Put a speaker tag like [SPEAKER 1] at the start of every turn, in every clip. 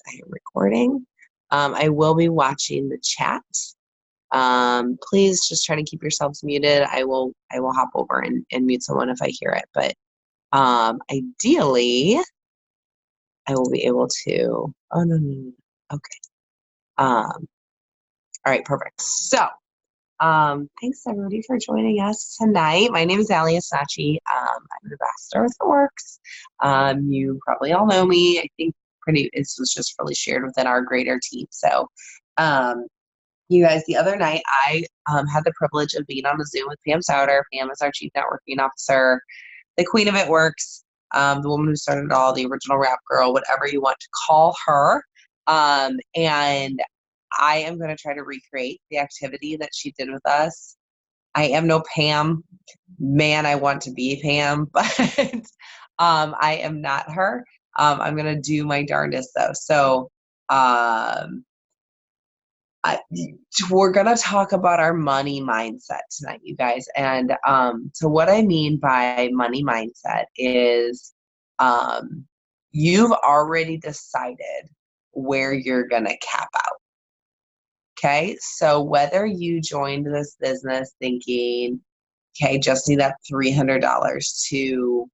[SPEAKER 1] I am recording. I will be watching the chat. Please just try to keep yourselves muted. I will hop over and mute someone if I hear it. But ideally, I will be able to. Oh no. Okay. All right, perfect. So, thanks everybody for joining us tonight. My name is Ali Asachi. I'm an ambassador with the Works. You probably all know me. I think this was just really shared within our greater team. So, you guys, the other night I had the privilege of being on a Zoom with Pam Sowder. Pam is our Chief Networking Officer, the Queen of It Works, the woman who started it all, the original rap girl, whatever you want to call her. And I am going to try to recreate the activity that she did with us. I am no Pam. Man, I want to be Pam, but I am not her. I'm going to do my darndest, though. So we're going to talk about our money mindset tonight, you guys. And so what I mean by money mindset is you've already decided where you're going to cap out. Okay, so whether you joined this business thinking, okay, just need that $300 to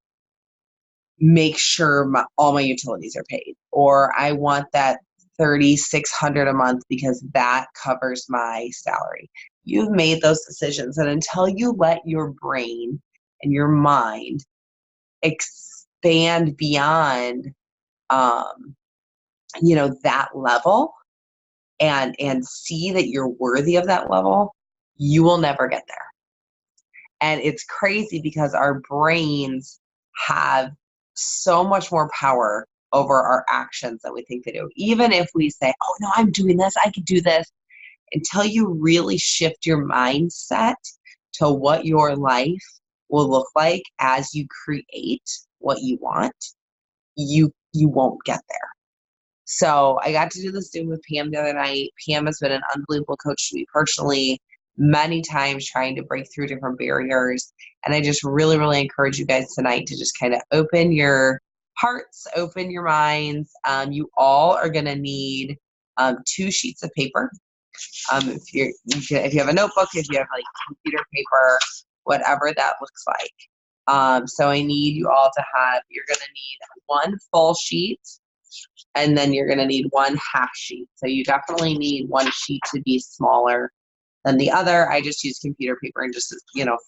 [SPEAKER 1] make sure all my utilities are paid, or I want that $3,600 a month because that covers my salary. You've made those decisions, and until you let your brain and your mind expand beyond, that level, and see that you're worthy of that level, you will never get there. And it's crazy because our brains have so much more power over our actions than we think they do. Even if we say, oh no, I'm doing this, I can do this, until you really shift your mindset to what your life will look like as you create what you want, you won't get there. So I got to do this Zoom with Pam the other night. Pam has been an unbelievable coach to me personally, many times trying to break through different barriers. And I just really, really encourage you guys tonight to just kind of open your hearts, open your minds. You all are going to need 2 sheets of paper. If you have a notebook, if you have like computer paper, whatever that looks like. So I need you all to have, you're going to need 1 full sheet, and then you're going to need 1 half sheet. So you definitely need 1 sheet to be smaller than the other. I just use computer paper and just,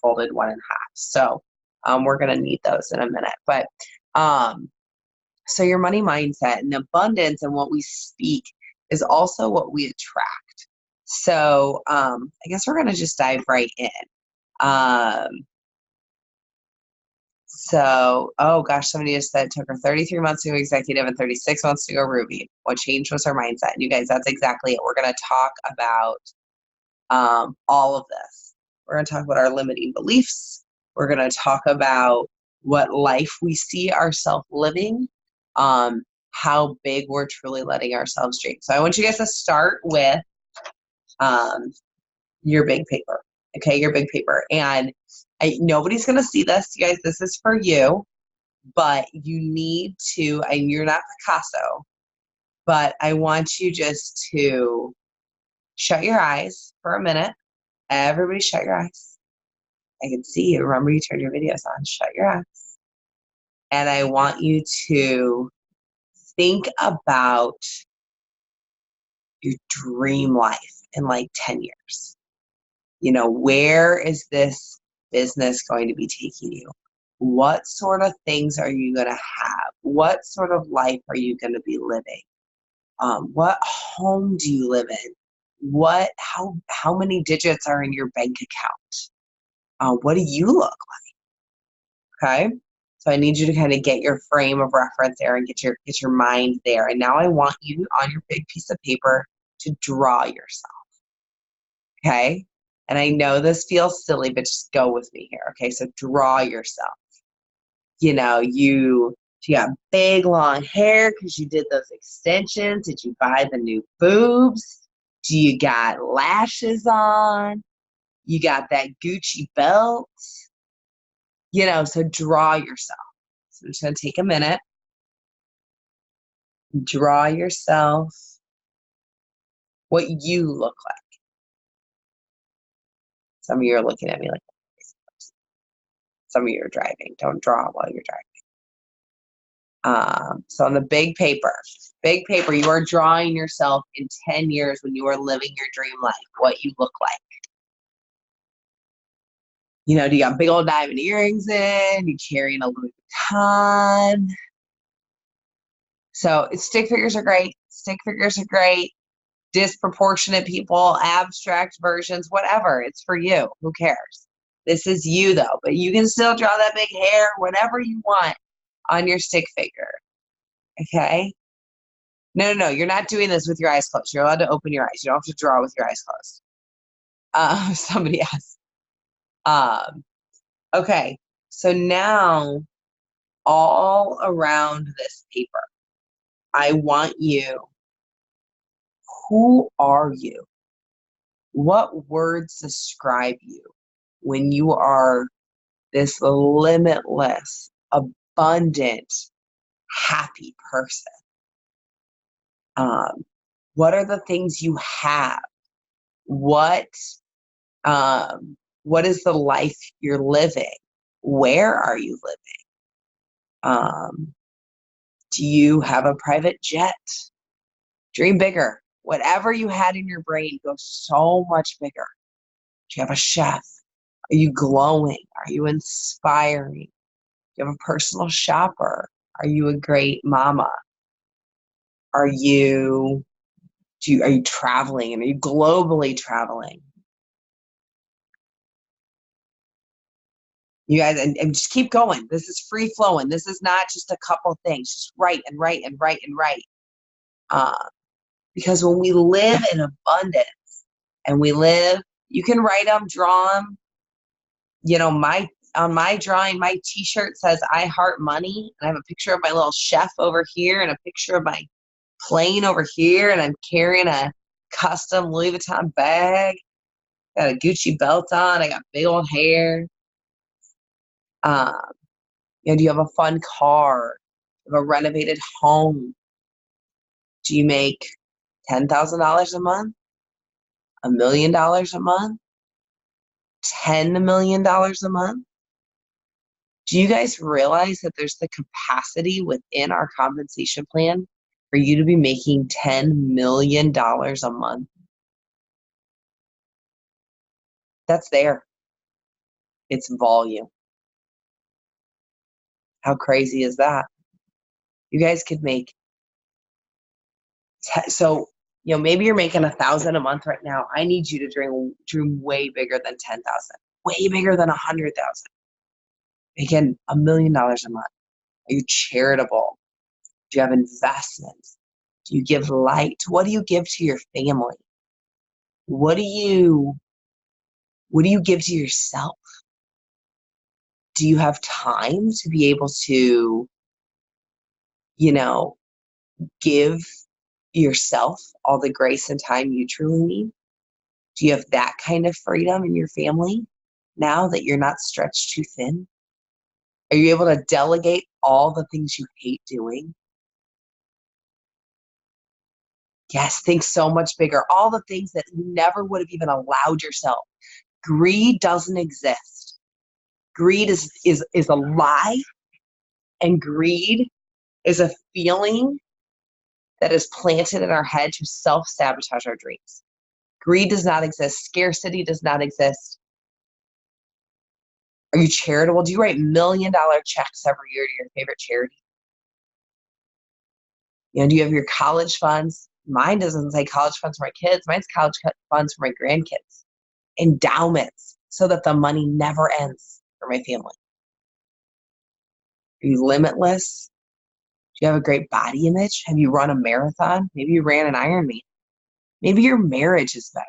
[SPEAKER 1] folded 1 in half. So we're going to need those in a minute. But so your money mindset and abundance and what we speak is also what we attract. So I guess we're going to just dive right in. So, oh gosh, somebody just said it took her 33 months to go executive and 36 months to go Ruby. What changed was her mindset. And you guys, that's exactly it. We're going to talk about all of this. We're going to talk about our limiting beliefs. We're going to talk about what life we see ourselves living, how big we're truly letting ourselves dream. So I want you guys to start with your big paper. Okay, your big paper. And nobody's going to see this, you guys. This is for you, but you need to, and you're not Picasso, but I want you just to shut your eyes for a minute. Everybody shut your eyes. I can see you. Remember, you turned your videos on. Shut your eyes. And I want you to think about your dream life in like 10 years. Where is this business going to be taking you? What sort of things are you going to have? What sort of life are you going to be living? What home do you live in? How many digits are in your bank account? What do you look like? Okay. So I need you to kind of get your frame of reference there and get your mind there. And now I want you on your big piece of paper to draw yourself. Okay. And I know this feels silly, but just go with me here. Okay. So draw yourself. You got big long hair because you did those extensions. Did you buy the new boobs? Do you got lashes on? You got that Gucci belt? So draw yourself. So I'm just going to take a minute. Draw yourself what you look like. Some of you are looking at me like some of you are driving. Don't draw while you're driving. So on the big paper, you are drawing yourself in 10 years when you are living your dream life, what you look like. You know, do you got big old diamond earrings in? You carrying a Louis Vuitton? So stick figures are great. Stick figures are great. Disproportionate people, abstract versions, whatever. It's for you. Who cares? This is you though, but you can still draw that big hair, whatever you want on your stick figure. Okay? No. You're not doing this with your eyes closed. You're allowed to open your eyes. You don't have to draw with your eyes closed. Somebody asked. Okay. So now all around this paper, I want you. Who are you? What words describe you when you are this limitless, abundant, happy person? What are the things you have? What is the life you're living? Where are you living? Do you have a private jet? Dream bigger. Whatever you had in your brain goes so much bigger. Do you have a chef? Are you glowing? Are you inspiring? Do you have a personal shopper? Are you a great mama? Are you traveling? And are you globally traveling? You guys, and just keep going. This is free flowing. This is not just a couple things. Just write and write and write and write. Because when we live in abundance and you can write them, draw them. You know, on my drawing, my t-shirt says I heart money. And I have a picture of my little chef over here and a picture of my plane over here. And I'm carrying a custom Louis Vuitton bag. Got a Gucci belt on. I got big old hair. Do you have a fun car? Do you have a renovated home? Do you make $10,000 a month? $1 million a month? $10 million a month? Do you guys realize that there's the capacity within our compensation plan for you to be making $10 million a month? That's there. It's volume. How crazy is that? You guys could make so maybe you're making 1,000 a month right now. I need you to dream way bigger than 10,000, way bigger than 100,000. Making $1 million a month. Are you charitable? Do you have investments? Do you give light? What do you give to your family? What do you give to yourself? Do you have time to be able to, give yourself all the grace and time you truly need? Do you have that kind of freedom in your family now that you're not stretched too thin? Are you able to delegate all the things you hate doing? Yes, think so much bigger. All the things that you never would have even allowed yourself. Greed doesn't exist. Greed is a lie, and greed is a feeling that is planted in our head to self-sabotage our dreams. Greed does not exist. Scarcity does not exist. Are you charitable? Do you write $1 million checks every year to your favorite charity? Do you have your college funds? Mine doesn't say college funds for my kids. Mine's college funds for my grandkids. Endowments, so that the money never ends for my family. Are you limitless? Do you have a great body image? Have you run a marathon? Maybe you ran an Ironman. Maybe your marriage is better.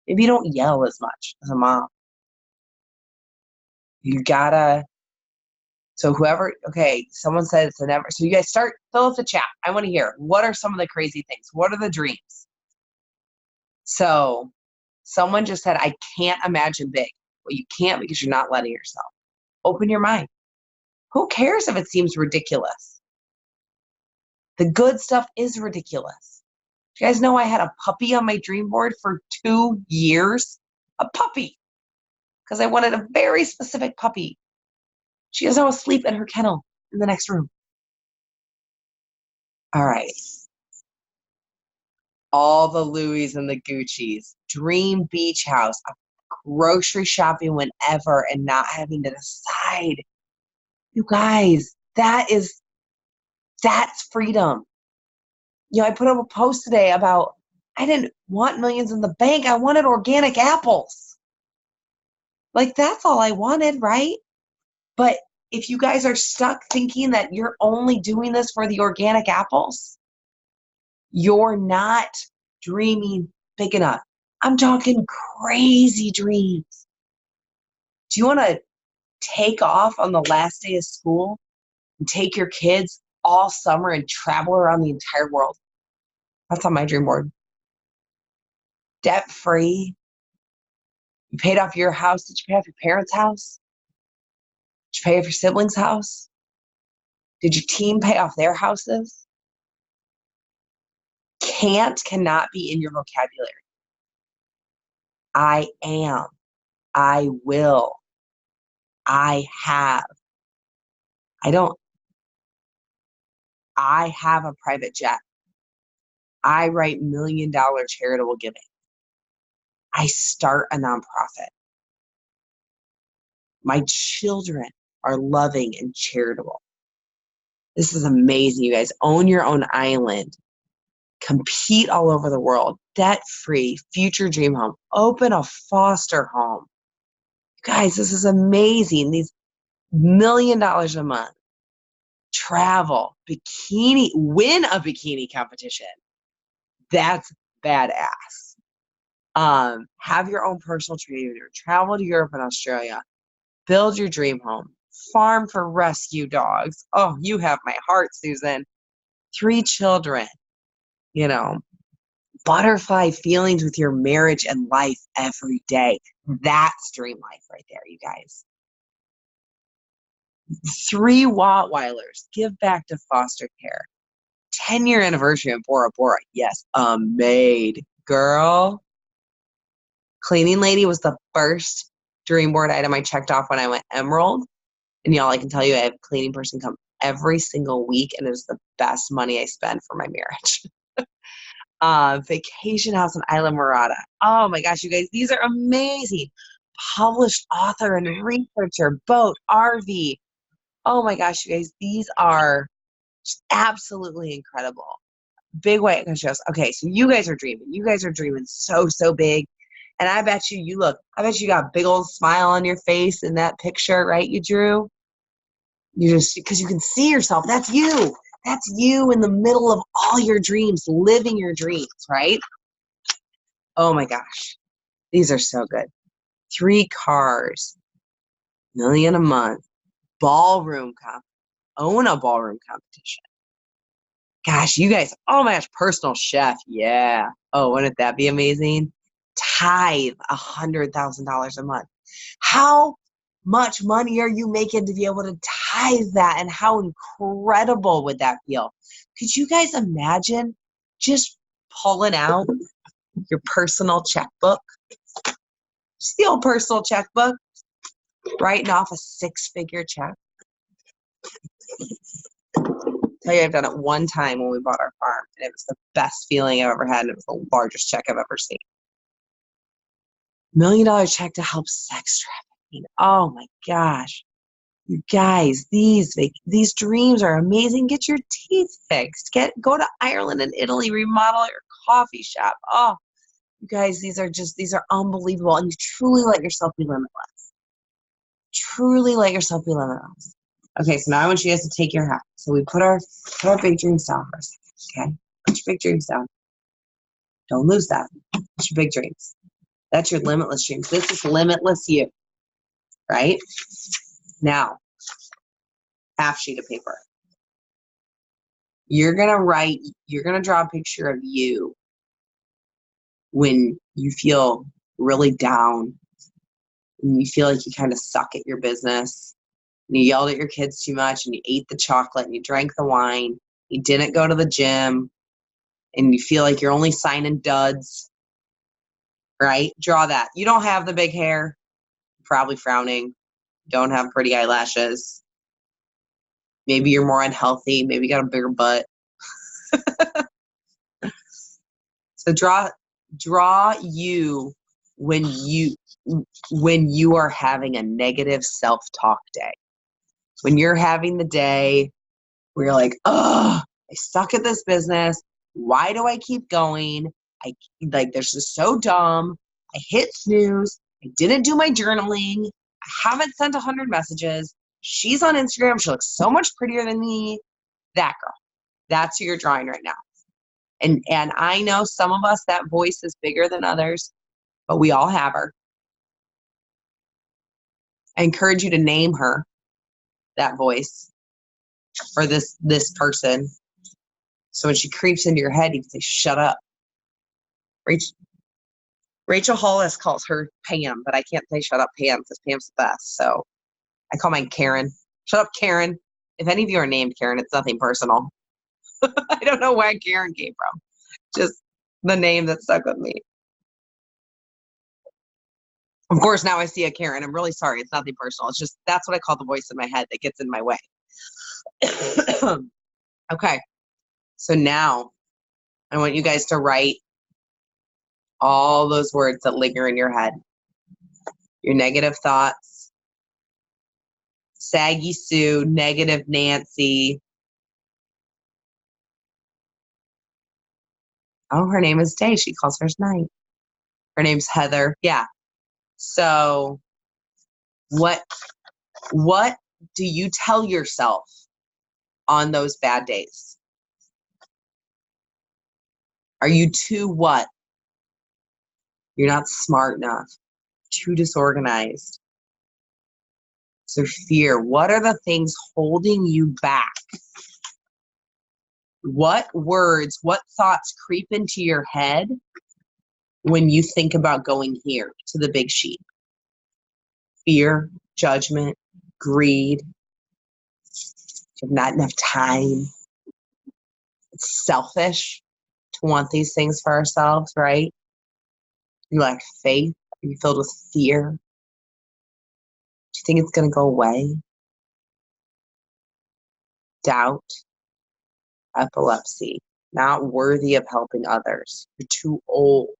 [SPEAKER 1] Maybe you don't yell as much as a mom. Someone said it's a never. So you guys fill up the chat. I want to hear, what are some of the crazy things? What are the dreams? So someone just said, I can't imagine big. Well, you can't because you're not letting yourself. Open your mind. Who cares if it seems ridiculous? The good stuff is ridiculous. You guys know I had a puppy on my dream board for 2 years? A puppy. Because I wanted a very specific puppy. She is now asleep in her kennel in the next room. All right. All the Louis and the Gucci's. Dream beach house. Grocery shopping whenever and not having to decide. You guys, that's freedom. I put up a post today about I didn't want millions in the bank. I wanted organic apples. Like, that's all I wanted, right? But if you guys are stuck thinking that you're only doing this for the organic apples, you're not dreaming big enough. I'm talking crazy dreams. Do you want to take off on the last day of school and take your kids all summer and travel around the entire world? That's on my dream board. Debt free. You paid off your house. Did you pay off your parents' house? Did you pay off your siblings' house? Did your team pay off their houses? Cannot be in your vocabulary. I am. I will. I have. I have a private jet. I write $1 million charitable giving. I start a nonprofit. My children are loving and charitable. This is amazing, you guys. Own your own island. Compete all over the world. Debt-free, future dream home. Open a foster home. You guys, this is amazing. These $1 million a month. Travel, bikini, win a bikini competition. That's badass. Have your own personal trainer. Travel to Europe and Australia. Build your dream home. Farm for rescue dogs. Oh, you have my heart, Susan. 3 children. Butterfly feelings with your marriage and life every day. That's dream life right there, you guys. 3 Rottweilers. Give back to foster care. 10-year anniversary of Bora Bora. Yes, a maid. Girl. Cleaning lady was the first dream board item I checked off when I went Emerald. And y'all, I can tell you I have a cleaning person come every single week, and it was the best money I spend for my marriage. Vacation house in Isla Morada. Oh my gosh, you guys, these are amazing. Published author and researcher, boat, RV. Oh my gosh, you guys, these are just absolutely incredible. Big white shows. Okay, so you guys are dreaming. You guys are dreaming so, so big. And I bet you got a big old smile on your face in that picture, right, you drew? Because you can see yourself. That's you. That's you in the middle of all your dreams, living your dreams, right? Oh my gosh. These are so good. 3 cars, $1 million a month, own a ballroom competition. Gosh, you guys, oh my gosh, personal chef. Yeah. Oh, wouldn't that be amazing? Tithe $100,000 a month. How much money are you making to be able to tithe that, and how incredible would that feel? Could you guys imagine just pulling out your personal checkbook, just the old personal checkbook, writing off a 6-figure check? Tell you, I've done it one time when we bought our farm, and it was the best feeling I've ever had, and it was the largest check I've ever seen. $1 million check to help sex trafficking. Oh my gosh. You guys, these dreams are amazing. Get your teeth fixed. Go to Ireland and Italy, remodel your coffee shop. Oh, you guys, these are unbelievable. And you truly let yourself be limitless. Truly let yourself be limitless. Okay, so now I want you guys to take your hat. So we put our big dreams down first. Okay? Put your big dreams down. Don't lose that. Put your big dreams. That's your limitless dreams. This is limitless you. Right? Now, half sheet of paper. You're going to draw a picture of you when you feel really down, and you feel like you kind of suck at your business, and you yelled at your kids too much, and you ate the chocolate, and you drank the wine, you didn't go to the gym, and you feel like you're only signing duds, right? Draw that. You don't have the big hair, probably frowning, don't have pretty eyelashes. Maybe you're more unhealthy. Maybe you got a bigger butt. So draw you when you are having a negative self-talk day. When you're having the day where you're like, oh, I suck at this business. Why do I keep going? I like this is so dumb. I hit snooze. I didn't do my journaling. I haven't sent 100 messages. She's on Instagram. She looks so much prettier than me. That girl. That's who you're drawing right now. And I know some of us, that voice is bigger than others, but we all have her. I encourage you to name her, that voice, or this person. So when she creeps into your head, you can say, shut up. Rachel Hollis calls her Pam, but I can't say shut up Pam because Pam's the best. So I call mine Karen. Shut up, Karen. If any of you are named Karen, it's nothing personal. I don't know where Karen came from. Just the name that stuck with me. Of course, now I see a Karen. I'm really sorry. It's nothing personal. It's just that's what I call the voice in my head that gets in my way. Okay. So now I want you guys to write all those words that linger in your head. Your negative thoughts. Saggy Sue, negative Nancy. Oh, her name is Day. She calls hers Night. Her name's Heather. Yeah. So what do you tell yourself on those bad days? Are you too what? You're not smart enough. Too disorganized. So fear. What are the things holding you back? What words, what thoughts creep into your head when you think about going here to the big sheet? Fear, judgment, greed, not enough time. It's selfish to want these things for ourselves, right? You lack faith. Are you filled with fear? Do you think it's going to go away? Doubt, epilepsy, not worthy of helping others. You're too old.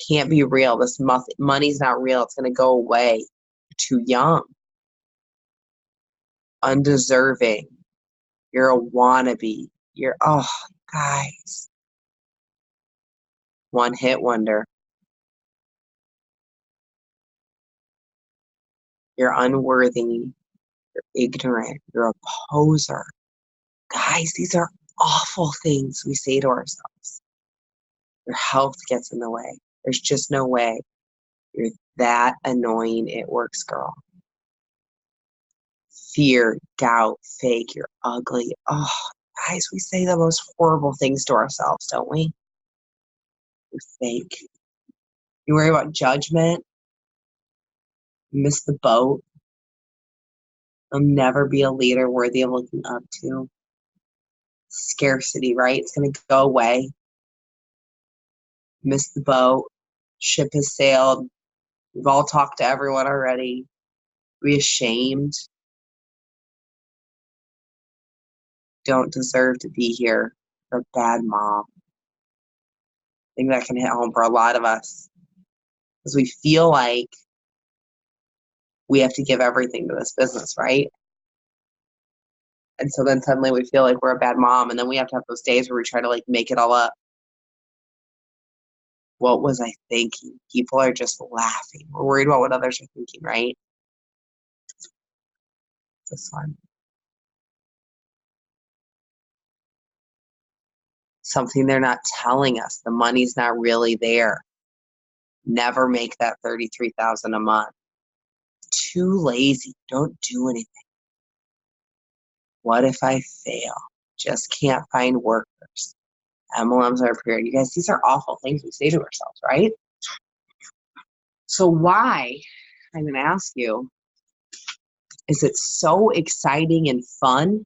[SPEAKER 1] Can't be real. This money's not real. It's going to go away. You're too young. Undeserving. You're a wannabe. You're, oh, guys. One hit wonder. You're unworthy. You're ignorant. You're a poser. Guys, these are awful things we say to ourselves. Your health gets in the way. There's just no way. You're that annoying. It works, girl. Fear, doubt, fake. You're ugly. Oh, guys, we say the most horrible things to ourselves, don't we? You're fake. You worry about judgment. You miss the boat. You'll never be a leader worthy of looking up to. Scarcity, right? It's going to go away. Miss the boat. Ship has sailed. We've all talked to everyone already. Be ashamed. Don't deserve to be here. You're a bad mom. I think that can hit home for a lot of us. Because we feel like we have to give everything to this business, right? And so then suddenly we feel like we're a bad mom, and then we have to have those days where we try to like make it all up. What was I thinking? People are just laughing. We're worried about what others are thinking, right? This one. Something they're not telling us. The money's not really there. Never make that $33,000 a month. Too lazy. Don't do anything. What if I fail? Just can't find workers. MLMs are a period. You guys, these are awful things we say to ourselves, right? So why, I'm going to ask you, is it so exciting and fun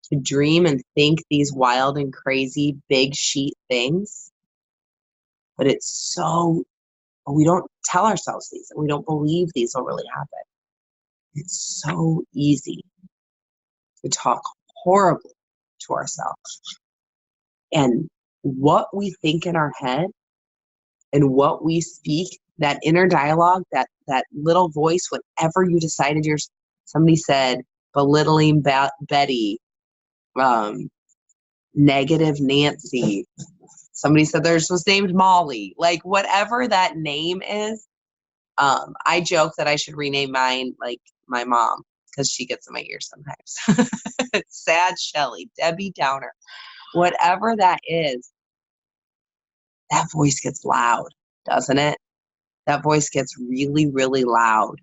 [SPEAKER 1] to dream and think these wild and crazy big sheet things. But it's so, we don't tell ourselves these, and we don't believe these will really happen. It's so easy to talk horribly to ourselves. And what we think in our head and what we speak, that inner dialogue, that little voice, whenever you decided somebody said belittling Betty, negative Nancy, somebody said theirs was named Molly, like whatever that name is. I joke that I should rename mine like my mom, because she gets in my ears sometimes. Sad Shelly, Debbie Downer, whatever that is, that voice gets loud, doesn't it? That voice gets really, really loud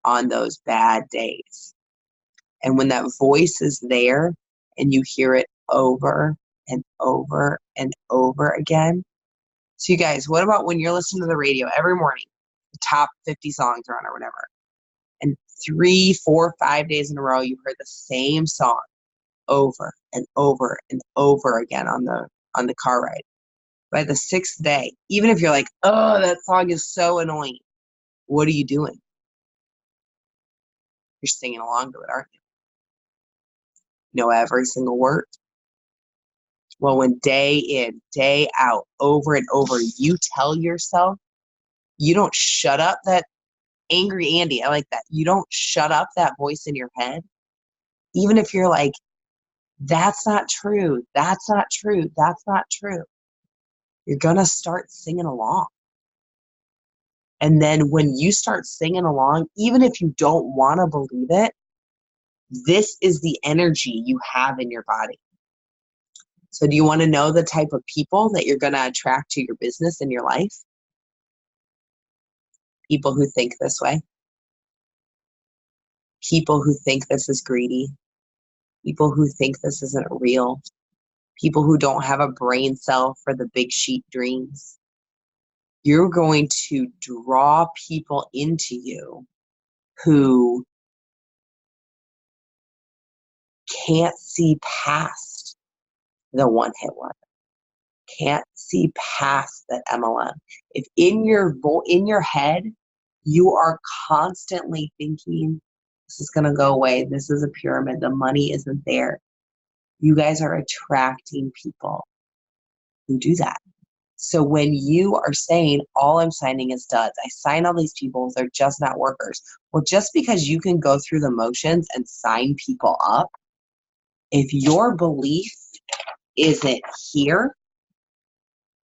[SPEAKER 1] on those bad days. And when that voice is there and you hear it over and over and over again. So you guys, what about when you're listening to the radio every morning, the top 50 songs are on or whatever, and 3, 4, 5 days in a row, you heard the same song over and over and over again on the car ride. By the 6th day, even if you're like, oh, that song is so annoying, what are you doing? You're singing along to it, aren't you? You know every single word. Well, when day in, day out, over and over, you tell yourself, you don't shut up that angry Andy. I like that. You don't shut up that voice in your head. Even if you're like, that's not true. That's not true. That's not true. You're going to start singing along. And then when you start singing along, even if you don't want to believe it, this is the energy you have in your body. So do you want to know the type of people that you're going to attract to your business and your life? People who think this way. People who think this is greedy. People who think this isn't real. People who don't have a brain cell for the big sheet dreams. You're going to draw people into you who can't see past the one-hit wonder, can't see past that MLM. If in your head you are constantly thinking, this is going to go away, this is a pyramid, the money isn't there, you guys are attracting people who do that. So when you are saying, all I'm signing is duds, I sign all these people, they're just not workers. Well, just because you can go through the motions and sign people up, if your belief isn't here,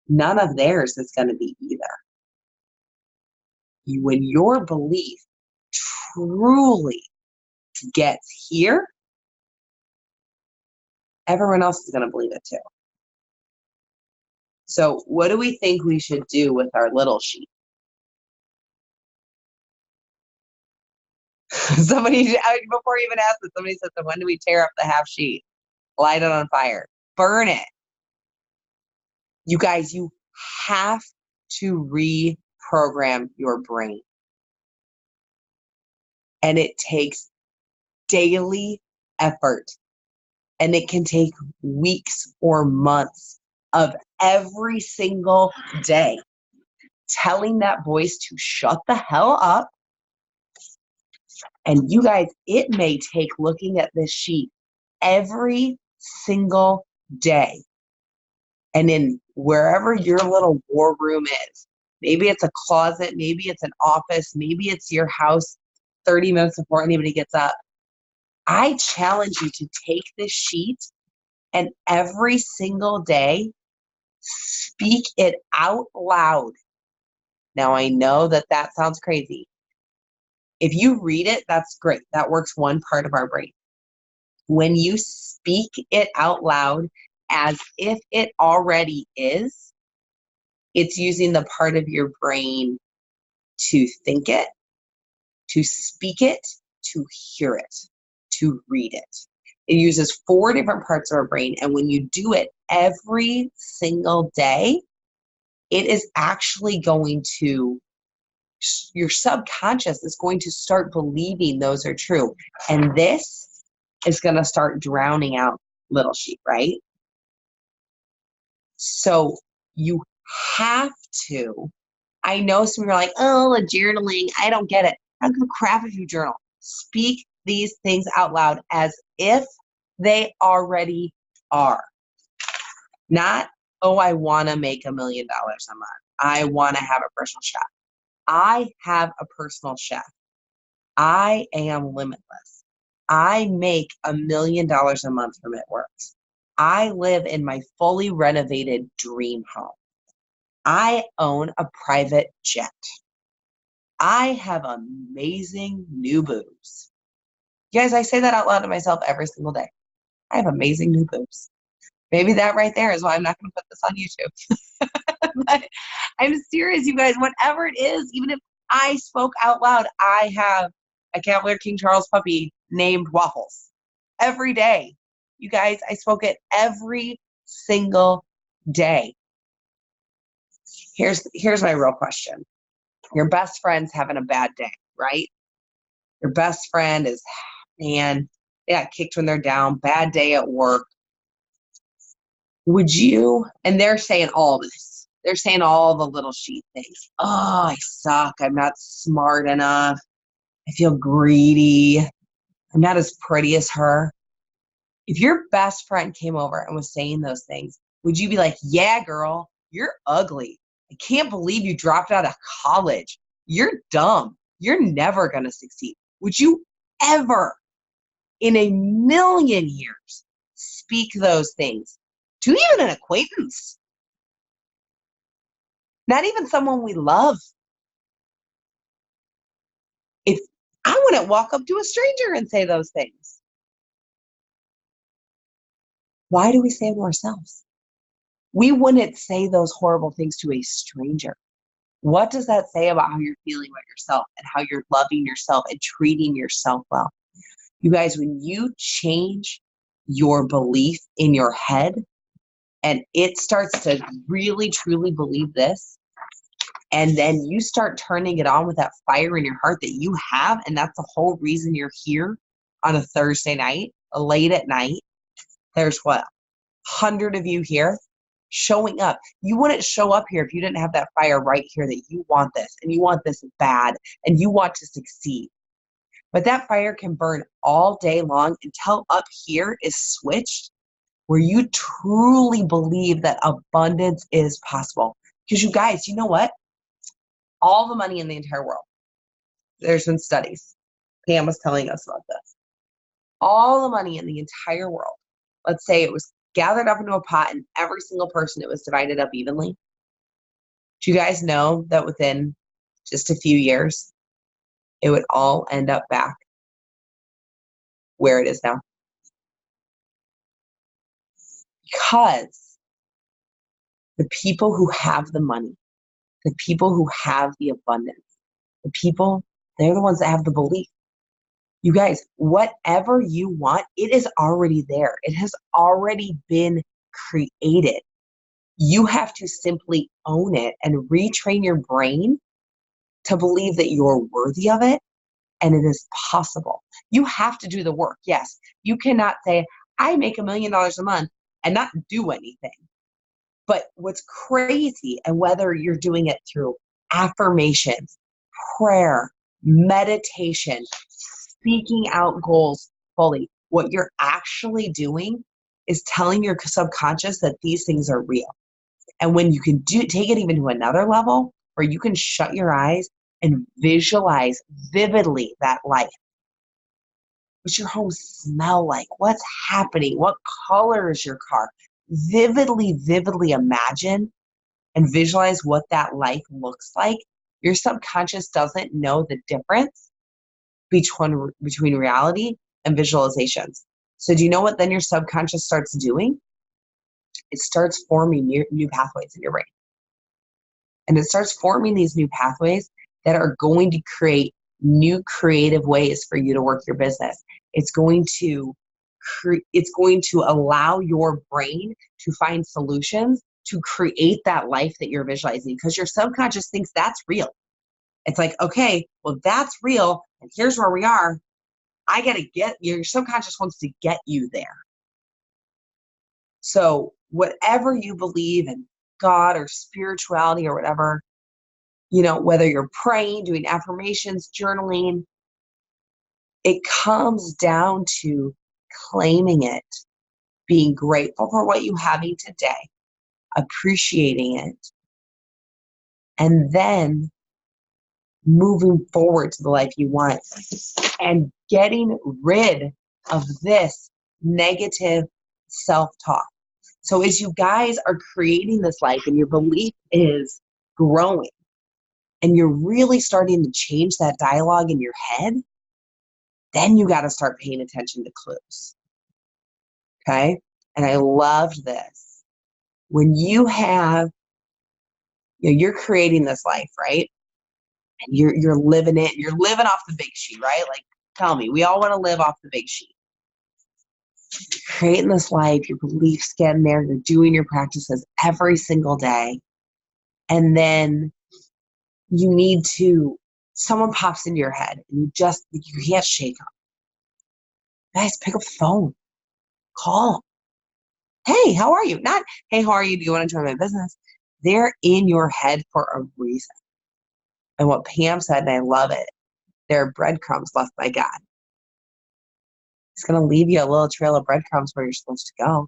[SPEAKER 1] none of theirs is going to be either. When your belief truly gets here, everyone else is going to believe it too. So what do we think we should do with our little sheet? Somebody, before you even asked it, somebody said, so when do we tear up the half sheet? Light it on fire. Burn it. You guys, you have to reprogram your brain. And it takes daily effort. And it can take weeks or months of every single day telling that voice to shut the hell up. And you guys, it may take looking at this sheet every single day. And in wherever your little war room is, maybe it's a closet, maybe it's an office, maybe it's your house 30 minutes before anybody gets up. I challenge you to take this sheet and every single day, speak it out loud. Now, I know that that sounds crazy. If you read it, that's great. That works one part of our brain. When you speak it out loud as if it already is, it's using the part of your brain to think it, to speak it, to hear it, to read it. It uses 4 different parts of our brain. And when you do it every single day, it is actually going to, your subconscious is going to start believing those are true. And this is going to start drowning out little sheet, right? So you have to. I know some people are like, oh, a journaling. I don't get it. I don't give a crap if you journal. Speak these things out loud as if they already are. Not, oh, I want to make $1 million a month. I want to have a personal chef. I have a personal chef. I am limitless. I make $1 million a month from It Works. I live in my fully renovated dream home. I own a private jet. I have amazing new boobs. You guys, I say that out loud to myself every single day. I have amazing new boobs. Maybe that right there is why I'm not going to put this on YouTube. But I'm serious, you guys. Whatever it is, even if I spoke out loud, I have a Cavalier King Charles puppy named Waffles every day. You guys, I spoke it every single day. Here's my real question. Your best friend's having a bad day, right? Your best friend is, man, they got kicked when they're down, bad day at work. Would you, and they're saying all this, they're saying all the little sheet things. Oh, I suck. I'm not smart enough. I feel greedy. I'm not as pretty as her. If your best friend came over and was saying those things, would you be like, yeah, girl, you're ugly. I can't believe you dropped out of college. You're dumb. You're never going to succeed. Would you ever in a million years speak those things to even an acquaintance? Not even someone we love. If I wouldn't walk up to a stranger and say those things. Why do we say them to ourselves? We wouldn't say those horrible things to a stranger. What does that say about how you're feeling about yourself and how you're loving yourself and treating yourself well? You guys, when you change your belief in your head and it starts to really, truly believe this, and then you start turning it on with that fire in your heart that you have, and that's the whole reason you're here on a Thursday night, late at night. There's what, 100 of you here showing up. You wouldn't show up here if you didn't have that fire right here that you want this, and you want this bad, and you want to succeed. But that fire can burn all day long until up here is switched, where you truly believe that abundance is possible. Because you guys, you know what? All the money in the entire world, there's been studies. Pam was telling us about this. All the money in the entire world, let's say it was gathered up into a pot and every single person, it was divided up evenly. Do you guys know that within just a few years, it would all end up back where it is now? Because the people who have the money, the people who have the abundance, the people, they're the ones that have the belief. You guys, whatever you want, it is already there. It has already been created. You have to simply own it and retrain your brain to believe that you're worthy of it and it is possible. You have to do the work. Yes, you cannot say, I make $1 million a month and not do anything. But what's crazy, and whether you're doing it through affirmations, prayer, meditation, speaking out goals fully, what you're actually doing is telling your subconscious that these things are real. And when you can take it even to another level where you can shut your eyes and visualize vividly that life. What's your home smell like? What's happening? What color is your car? Vividly imagine and visualize what that life looks like. Your subconscious doesn't know the difference between reality and visualizations. So do you know what then your subconscious starts doing? It starts forming new pathways in your brain. And it starts forming these new pathways that are going to create new creative ways for you to work your business. It's going to allow your brain to find solutions to create that life that you're visualizing, because your subconscious thinks that's real. It's like, okay, well, that's real, and here's where we are. Your subconscious wants to get you there. So whatever you believe in, God or spirituality or whatever, whether you're praying, doing affirmations, journaling, it comes down to claiming it, being grateful for what you having today, appreciating it, and then moving forward to the life you want and getting rid of this negative self-talk. So as you guys are creating this life and your belief is growing and you're really starting to change that dialogue in your head, then you got to start paying attention to clues. Okay? And I loved this. When you have, you're creating this life, right? And you're living it. You're living off the big sheet, right? Like, tell me, we all want to live off the big sheet. Creating this life, your beliefs getting there, you're doing your practices every single day. And then someone pops into your head and you can't shake them. Guys, pick up the phone. Call them. Hey, how are you? Not, hey, how are you? Do you want to join my business? They're in your head for a reason. And what Pam said, and I love it, they're breadcrumbs left by God. It's going to leave you a little trail of breadcrumbs where you're supposed to go.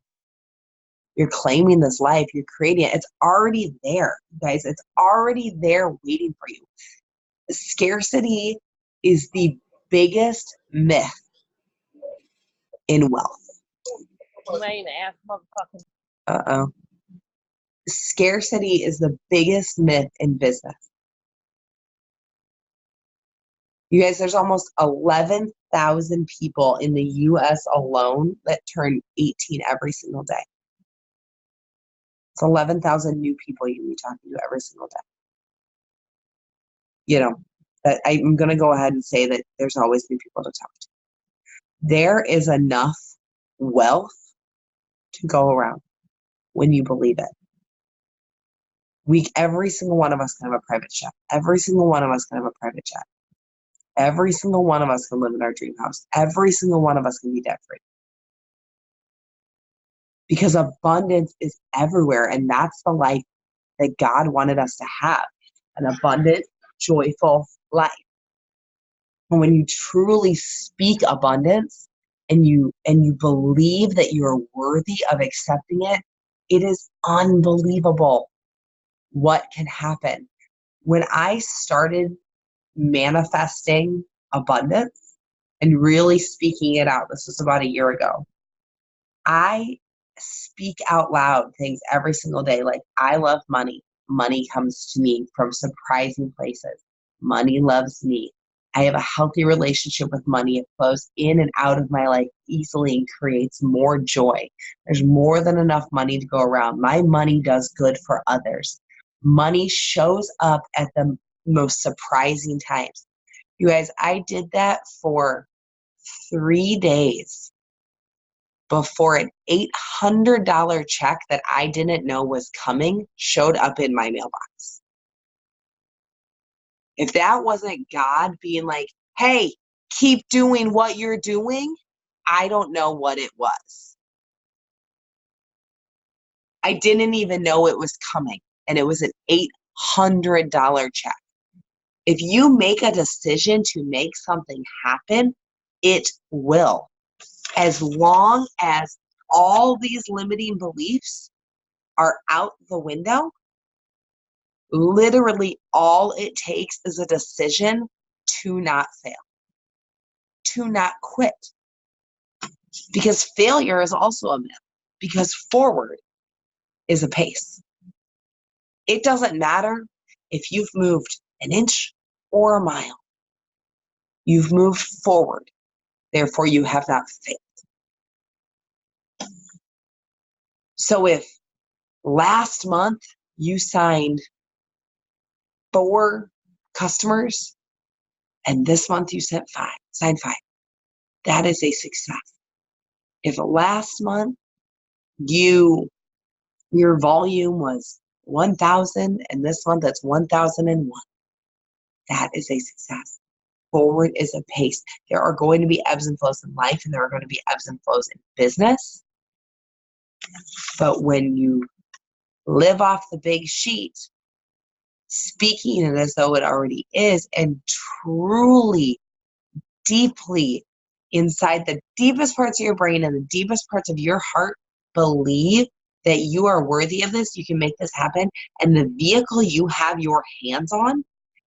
[SPEAKER 1] You're claiming this life. You're creating it. It's already there, guys. It's already there waiting for you. Scarcity is the biggest myth in wealth. Uh-oh. Scarcity is the biggest myth in business. You guys, there's almost 11,000 people in the U.S. alone that turn 18 every single day. It's 11,000 new people you be talking to every single day. That I'm going to go ahead and say that there's always new people to talk to. There is enough wealth to go around when you believe it. Every single one of us can have a private jet. Every single one of us can have a private jet. Every single one of us can live in our dream house. Every single one of us can be debt free. Because abundance is everywhere, and that's the life that God wanted us to have, an abundant, joyful life. And when you truly speak abundance and you believe that you're worthy of accepting it, it is unbelievable what can happen. When I started manifesting abundance and really speaking it out, this was about a year ago, I speak out loud things every single day like, I love money. Money comes to me from surprising places. Money loves me. I have a healthy relationship with money. It flows in and out of my life easily and creates more joy. There's more than enough money to go around. My money does good for others. Money shows up at the most surprising times. You guys, I did that for 3 days before an $800 check that I didn't know was coming showed up in my mailbox. If that wasn't God being like, hey, keep doing what you're doing, I don't know what it was. I didn't even know it was coming, and it was an $800 check. If you make a decision to make something happen, it will. As long as all these limiting beliefs are out the window, literally all it takes is a decision to not fail, to not quit. Because failure is also a myth, because forward is a pace. It doesn't matter if you've moved an inch or a mile. You've moved forward. Therefore, you have not failed. So if last month you signed 4 customers and this month you signed 5, that is a success. If last month your volume was 1,000 and this month it's 1,001, that is a success. Forward is a pace. There are going to be ebbs and flows in life, and there are going to be ebbs and flows in business. But when you live off the big sheet, speaking it as though it already is, and truly, deeply inside the deepest parts of your brain and the deepest parts of your heart, believe that you are worthy of this, you can make this happen, and the vehicle you have your hands on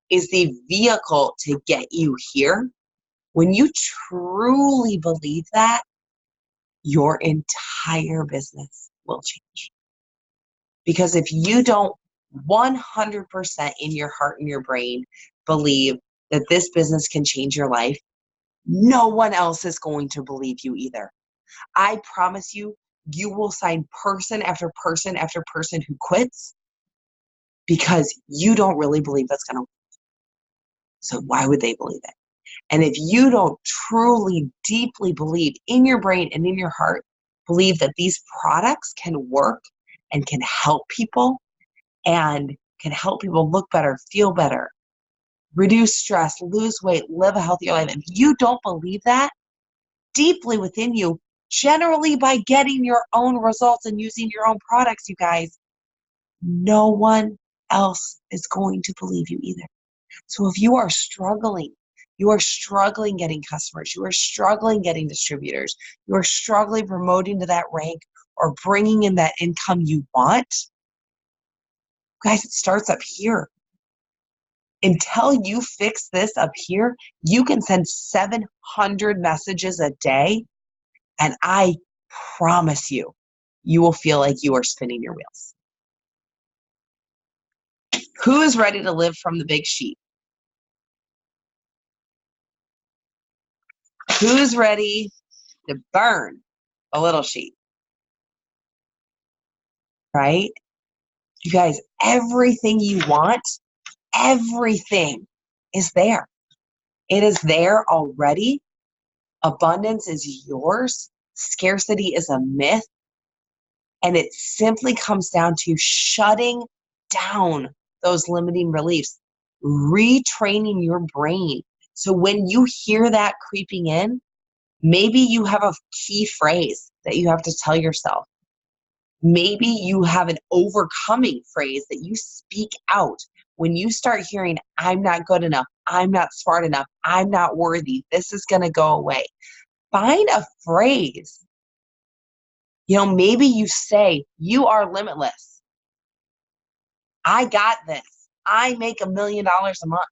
[SPEAKER 1] is the vehicle to get you here. When you truly believe that, your entire business will change. Because if you don't 100% in your heart and your brain believe that this business can change your life, no one else is going to believe you either. I promise you, you will sign person after person after person who quits because you don't really believe that's going to work. So why would they believe it? And if you don't truly, deeply believe in your brain and in your heart, believe that these products can work and can help people and can help people look better, feel better, reduce stress, lose weight, live a healthier life. If you don't believe that deeply within you, generally by getting your own results and using your own products, you guys, no one else is going to believe you either. So if you are struggling getting customers, you are struggling getting distributors, you are struggling promoting to that rank or bringing in that income you want, guys, it starts up here. Until you fix this up here, you can send 700 messages a day, and I promise you, you will feel like you are spinning your wheels. Who is ready to live from the big sheet? Who's ready to burn a little sheet? Right? You guys, everything you want, everything is there. It is there already. Abundance is yours. Scarcity is a myth. And it simply comes down to shutting down those limiting beliefs, retraining your brain. So when you hear that creeping in, maybe you have a key phrase that you have to tell yourself. Maybe you have an overcoming phrase that you speak out when you start hearing, I'm not good enough, I'm not smart enough, I'm not worthy, this is going to go away. Find a phrase. Maybe you say, you are limitless. I got this. I make $1 million a month.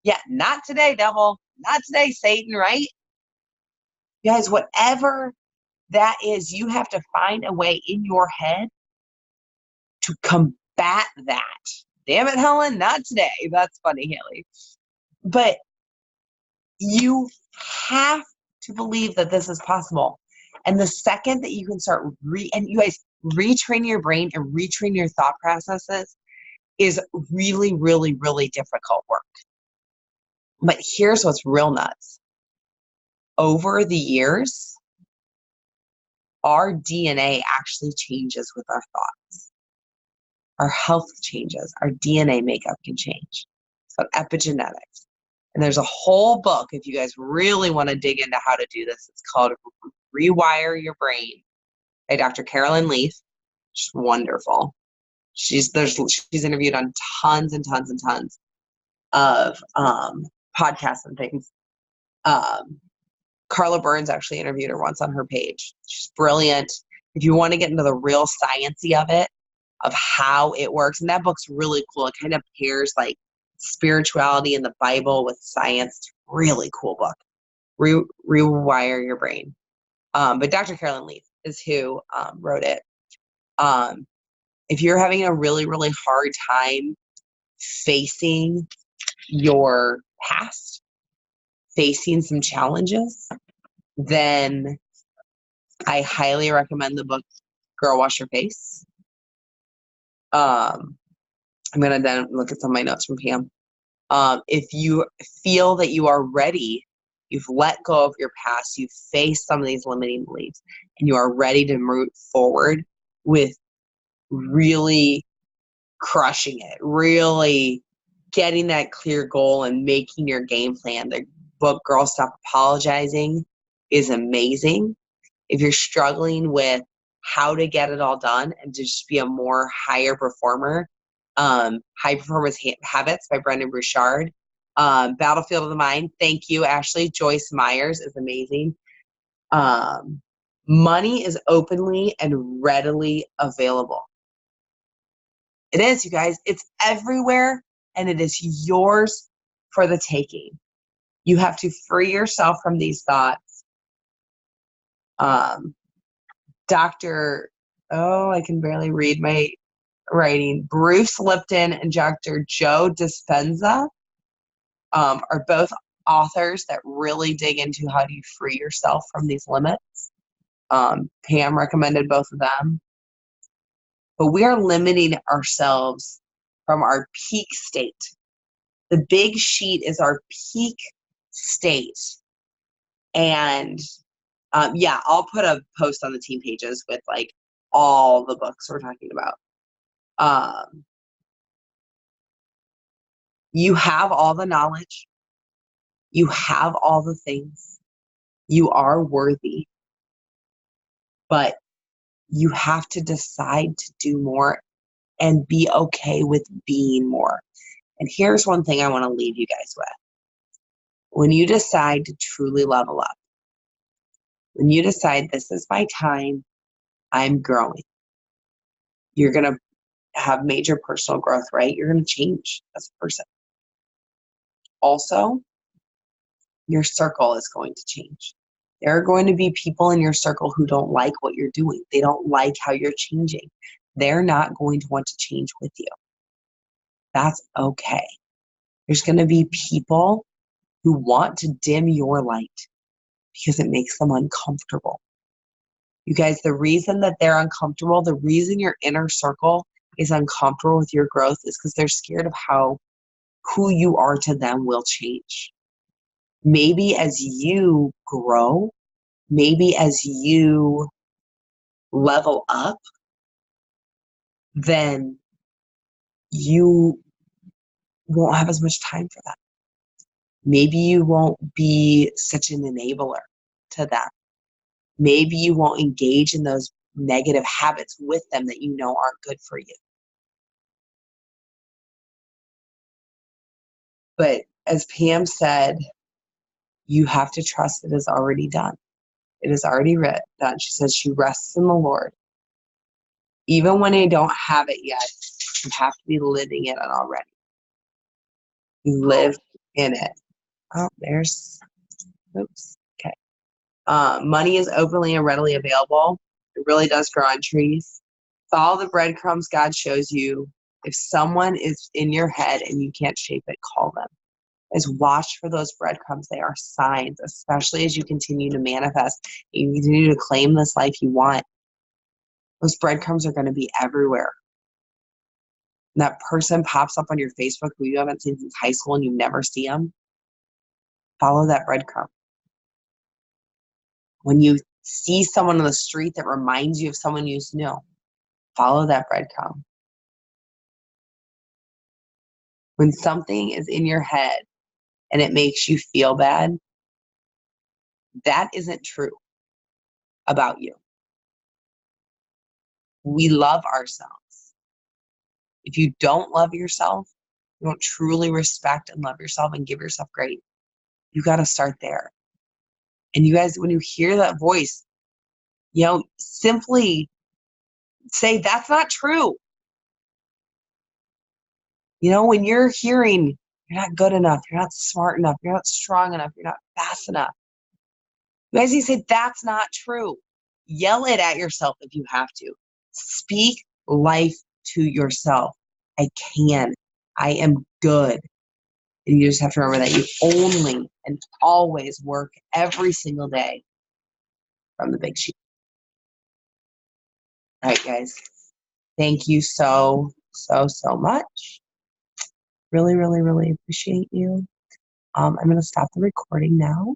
[SPEAKER 1] Yeah, not today, devil. Not today, Satan, right? You guys, whatever that is, you have to find a way in your head to combat that. Damn it, Helen, not today. That's funny, Haley. But you have to believe that this is possible. And the second that you can start and you guys retrain your brain and retrain your thought processes is really, really, really difficult work. But here's what's real nuts. Over the years, our DNA actually changes with our thoughts. Our health changes. Our DNA makeup can change. It's called epigenetics. And there's a whole book, if you guys really want to dig into how to do this, it's called Rewire Your Brain by Dr. Carolyn Leaf. She's wonderful. She's interviewed on tons and tons and tons of podcasts and things. Carla Burns actually interviewed her once on her page. She's brilliant. If you want to get into the real sciencey of it, of how it works, and that book's really cool. It kind of pairs like spirituality and the Bible with science. It's a really cool book. Rewire Your Brain. But Dr. Carolyn Leaf is who wrote it. If you're having a really, really hard time facing your past, facing some challenges, then I highly recommend the book Girl Wash Your Face. I'm going to then look at some of my notes from Pam. If you feel that you are ready, you've let go of your past, you've faced some of these limiting beliefs, and you are ready to move forward with really crushing it, really getting that clear goal and making your game plan. The book Girl Stop Apologizing is amazing. If you're struggling with how to get it all done and to just be a more higher performer. High Performance Habits by Brendon Burchard. Battlefield of the Mind. Thank you, Ashley. Joyce Myers is amazing. Money is openly and readily available. It is, you guys. It's everywhere, and it is yours for the taking. You have to free yourself from these thoughts. I can barely read my writing. Bruce Lipton and Dr. Joe Dispenza are both authors that really dig into how do you free yourself from these limits. Pam recommended both of them. But we are limiting ourselves from our peak state. The big sheet is our peak state. And I'll put a post on the team pages with like all the books we're talking about. You have all the knowledge. You have all the things. You are worthy. But you have to decide to do more and be okay with being more. And here's one thing I want to leave you guys with. When you decide to truly level up, when you decide this is my time, I'm growing, you're going to have major personal growth, right? You're going to change as a person. Also, your circle is going to change. There are going to be people in your circle who don't like what you're doing. They don't like how you're changing. They're not going to want to change with you. That's okay. There's going to be people who want to dim your light because it makes them uncomfortable. You guys, the reason that they're uncomfortable, the reason your inner circle is uncomfortable with your growth is because they're scared of how who you are to them will change. Maybe as you grow, maybe as you level up, then you won't have as much time for that. Maybe you won't be such an enabler to them. Maybe you won't engage in those negative habits with them that you know aren't good for you. But as Pam said, you have to trust it is already done. It is already done. She says she rests in the Lord. Even when I don't have it yet, you have to be living it already. You live in it. Oh, oops. Okay. Money is openly and readily available. It really does grow on trees. Follow the breadcrumbs God shows you. If someone is in your head and you can't shape it, call them. Is watch for those breadcrumbs. They are signs, especially as you continue to manifest and you continue to claim this life you want. Those breadcrumbs are going to be everywhere. And that person pops up on your Facebook who you haven't seen since high school and you never see them. Follow that breadcrumb. When you see someone on the street that reminds you of someone you used to know, follow that breadcrumb. When something is in your head and it makes you feel bad, that isn't true about you. We love ourselves. If you don't love yourself, you don't truly respect and love yourself and give yourself grace, you got to start there. And you guys, when you hear that voice, simply say, that's not true. When you're hearing, you're not good enough, you're not smart enough, you're not strong enough, you're not fast enough. You guys need to say, that's not true. Yell it at yourself if you have to. Speak life to yourself. I can. I am good. And you just have to remember that you only and always work every single day from the big sheet. All right, guys. Thank you so much. Really, really, really appreciate you. I'm going to stop the recording now.